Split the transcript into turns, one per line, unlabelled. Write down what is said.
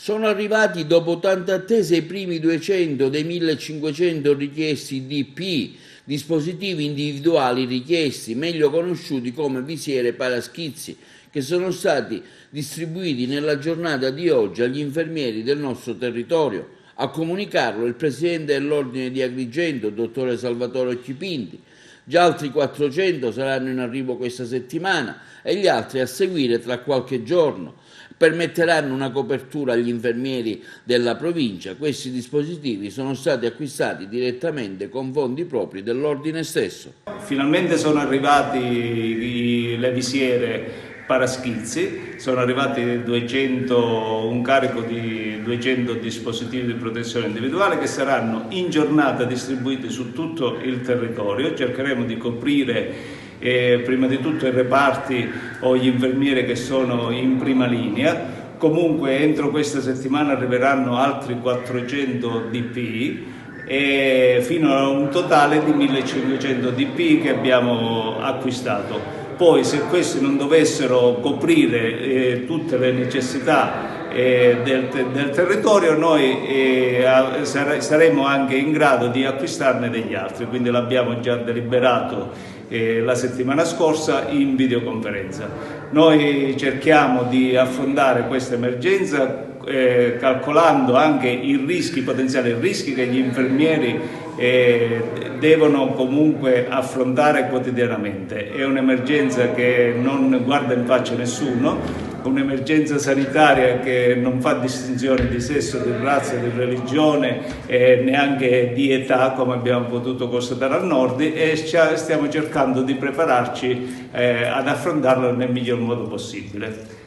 Sono arrivati dopo tanta attesa i primi 200 dei 1500 richiesti DP, dispositivi individuali richiesti, meglio conosciuti come visiere paraschizzi, che sono stati distribuiti nella giornata di oggi agli infermieri del nostro territorio. A comunicarlo il presidente dell'Ordine di Agrigento, dottore Salvatore Chipinti. Già altri 400 saranno in arrivo questa settimana e gli altri a seguire tra qualche giorno. Permetteranno una copertura agli infermieri della provincia. Questi dispositivi sono stati acquistati direttamente con fondi propri dell'ordine stesso.
Finalmente sono arrivati le visiere paraschizzi, sono arrivati un carico di 200 dispositivi di protezione individuale che saranno in giornata distribuiti su tutto il territorio. Cercheremo di coprire prima di tutto i reparti o gli infermieri che sono in prima linea. Comunque entro questa settimana arriveranno altri 400 DP e fino a un totale di 1500 DP che abbiamo acquistato. Poi se questi non dovessero coprire tutte le necessità del territorio, noi saremo anche in grado di acquistarne degli altri, quindi l'abbiamo già deliberato la settimana scorsa in videoconferenza. Noi cerchiamo di affrontare questa emergenza calcolando anche i potenziali rischi che gli infermieri devono comunque affrontare quotidianamente. È un'emergenza che non guarda in faccia nessuno, un'emergenza sanitaria che non fa distinzione di sesso, di razza, di religione, neanche di età, come abbiamo potuto constatare al nord, e stiamo cercando di prepararci ad affrontarla nel miglior modo possibile.